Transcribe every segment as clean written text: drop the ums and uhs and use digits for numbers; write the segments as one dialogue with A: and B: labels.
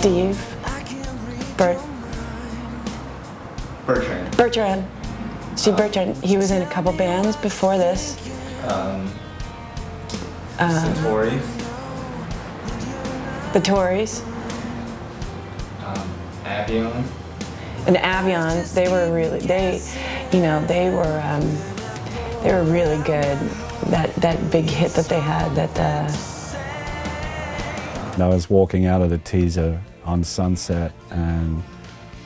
A: Steve Bertrand. Steve Bertrand. He was in a couple bands before this. The Tories.
B: Avion.
A: And Avion, they were really good. That big hit that they had.
C: I was walking out of the teaser on Sunset, and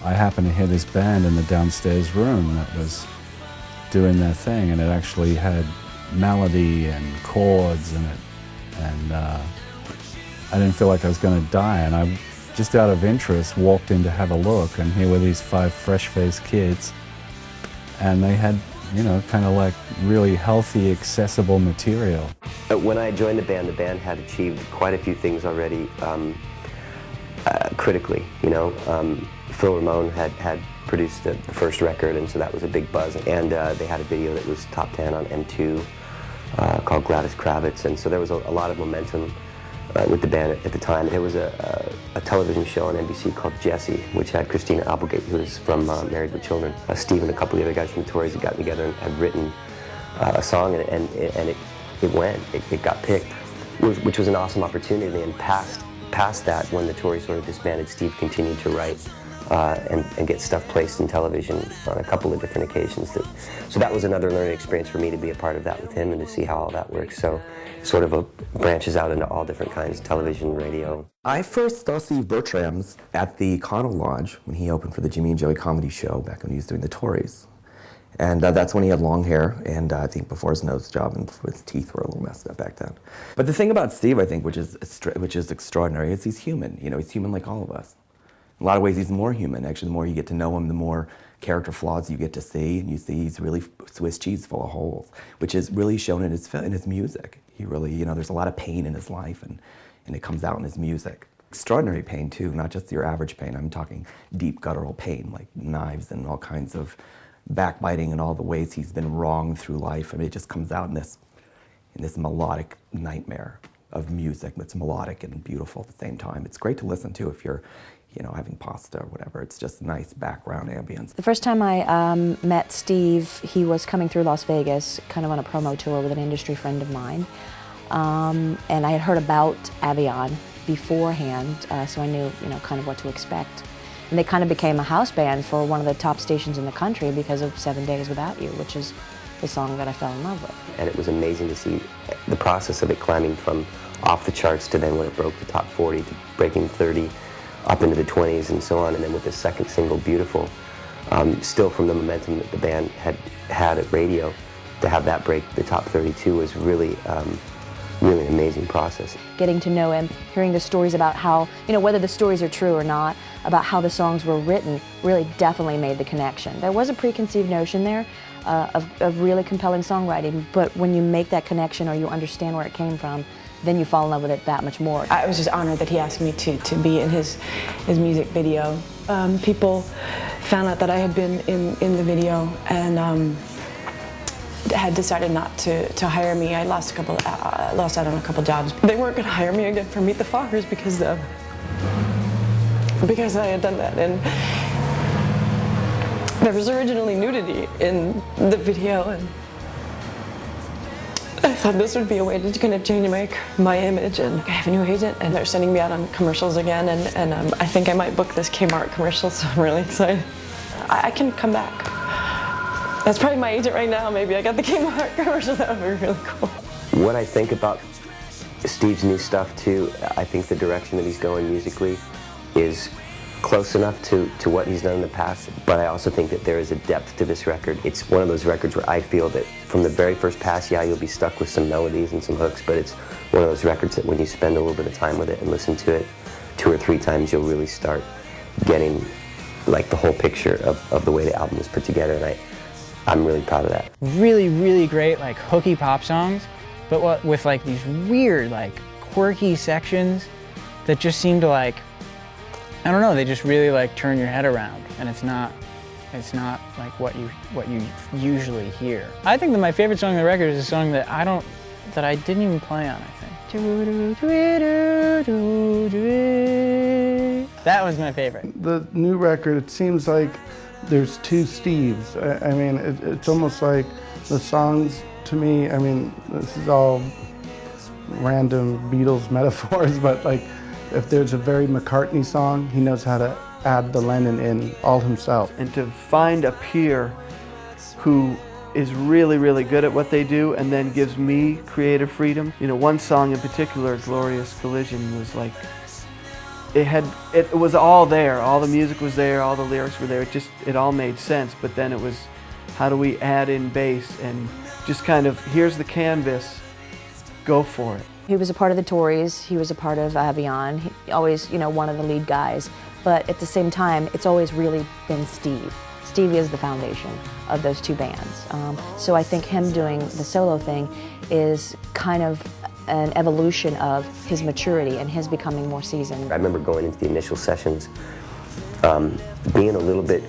C: I happened to hear this band in the downstairs room that was doing their thing, and it actually had melody and chords in it, and I didn't feel like I was going to die, and I just out of interest walked in to have a look, and here were these 5 fresh-faced kids, and they had, you know, kind of like really healthy, accessible material.
D: When I joined the band had achieved quite a few things already critically, you know. Phil Ramone had produced the first record, and so that was a big buzz, and they had a video that was top 10 on M2 called Gladys Kravitz, and so there was a lot of momentum with the band at the time. There was a television show on NBC called Jessie, which had Christina Applegate, who was from Married with Children. Steve and a couple of the other guys from the Tories had gotten together and had written a song, and it went. It got picked, which was an awesome opportunity. And past that, when the Tories sort of disbanded, Steve continued to write and get stuff placed in television on a couple of different occasions. So that was another learning experience for me to be a part of that with him and to see how all that works. So sort of branches out into all different kinds, television, radio.
E: I first saw Steve Bertrand at the Connell Lodge when he opened for the Jimmy and Joey comedy show back when he was doing the Tories. And that's when he had long hair, and I think before his nose job and before his teeth were a little messed up back then. But the thing about Steve, I think, which is extraordinary, is he's human. You know, he's human like all of us. In a lot of ways, he's more human. Actually, the more you get to know him, the more character flaws you get to see, and you see he's really Swiss cheese full of holes, which is really shown in his music. He really, you know, there's a lot of pain in his life, and it comes out in his music. Extraordinary pain, too, not just your average pain. I'm talking deep guttural pain, like knives and all kinds of backbiting and all the ways he's been wronged through life. I mean, it just comes out in this melodic nightmare of music that's melodic and beautiful at the same time. It's great to listen to if you're, you know, having pasta or whatever. It's just nice background ambience.
F: The first time I met Steve, he was coming through Las Vegas, kind of on a promo tour with an industry friend of mine. And I had heard about Avion beforehand, so I knew, you know, kind of what to expect. And they kind of became a house band for one of the top stations in the country because of 7 Days Without You, which is the song that I fell in love with.
D: And it was amazing to see the process of it climbing from off the charts to then when it broke the top 40 to breaking 30, up into the 20s and so on, and then with the second single, Beautiful, still from the momentum that the band had at radio, to have that break the top 32 was really really an amazing process.
F: Getting to know him, hearing the stories about how, you know, whether the stories are true or not, about how the songs were written, really definitely made the connection. There was a preconceived notion there of really compelling songwriting, but when you make that connection or you understand where it came from, then you fall in love with it that much more.
A: I was just honored that he asked me to be in his music video. People found out that I had been in the video and had decided not to hire me. I lost out on a couple jobs. They weren't going to hire me again for Meet the Fockers because I had done that. And there was originally nudity in the video, and I thought this would be a way to kind of change my image. And I have a new agent, and they're sending me out on commercials again, and I think I might book this Kmart commercial, so I'm really excited. I can come back. That's probably my agent right now. Maybe I got the Kmart commercial. That would be really cool.
D: When I think about Steve's new stuff too, I think the direction that he's going musically is close enough to what he's done in the past, but I also think that there is a depth to this record. It's one of those records where I feel that from the very first pass, yeah, you'll be stuck with some melodies and some hooks, but it's one of those records that when you spend a little bit of time with it and listen to it 2 or 3 times, you'll really start getting like the whole picture of the way the album is put together, and I'm really proud of that.
G: Really, really great, like hooky pop songs, but with like these weird, like quirky sections that just seem to like, I don't know, they just really like turn your head around, and it's not like what you usually hear. I think that my favorite song on the record is a song that I didn't even play on, I think. That was my favorite.
B: The new record, it seems like there's two Steves. I mean, it's almost like the songs, to me, I mean, this is all random Beatles metaphors, but like, if there's a very McCartney song, he knows how to add the Lennon in all himself.
H: And to find a peer who is really, really good at what they do and then gives me creative freedom. You know, one song in particular, Glorious Collision, was like, it was all there. All the music was there, all the lyrics were there. It all made sense, but then it was, how do we add in bass and just kind of, here's the canvas, go for it.
F: He was a part of the Tories, he was a part of Avion, he always, you know, one of the lead guys, but at the same time, it's always really been Steve. Steve is the foundation of those two bands. So I think him doing the solo thing is kind of an evolution of his maturity and his becoming more seasoned.
D: I remember going into the initial sessions being a little bit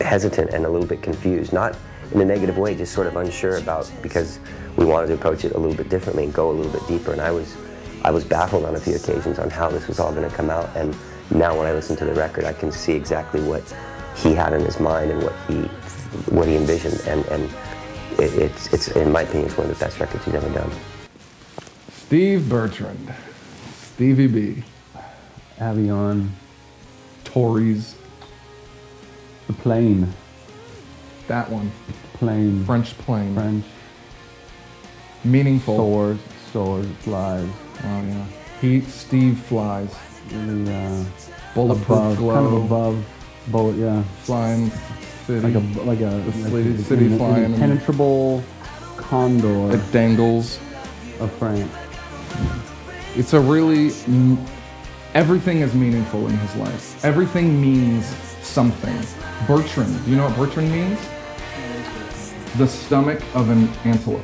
D: hesitant and a little bit confused, not in a negative way, just sort of unsure about, because we wanted to approach it a little bit differently and go a little bit deeper, and I was baffled on a few occasions on how this was all going to come out, and now when I listen to the record I can see exactly what he had in his mind and what he envisioned, and it's in my opinion, it's one of the best records he's ever done.
I: Steve Bertrand, Stevie B,
C: Avion,
I: Tories,
C: the plane,
I: that one,
C: plane,
I: French plane,
C: French,
I: meaningful,
C: soars, flies.
I: Oh yeah, Heat, Steve flies,
C: Really,
I: bulletproof
C: above,
I: glow,
C: kind of above, bullet, yeah.
I: flying city,
C: Like a
I: the city flying,
C: an impenetrable condor
I: it dangles.
C: of France.
I: It's a really, everything is meaningful in his life. Everything means something. Bertrand, do you know what Bertrand means? The stomach of an antelope.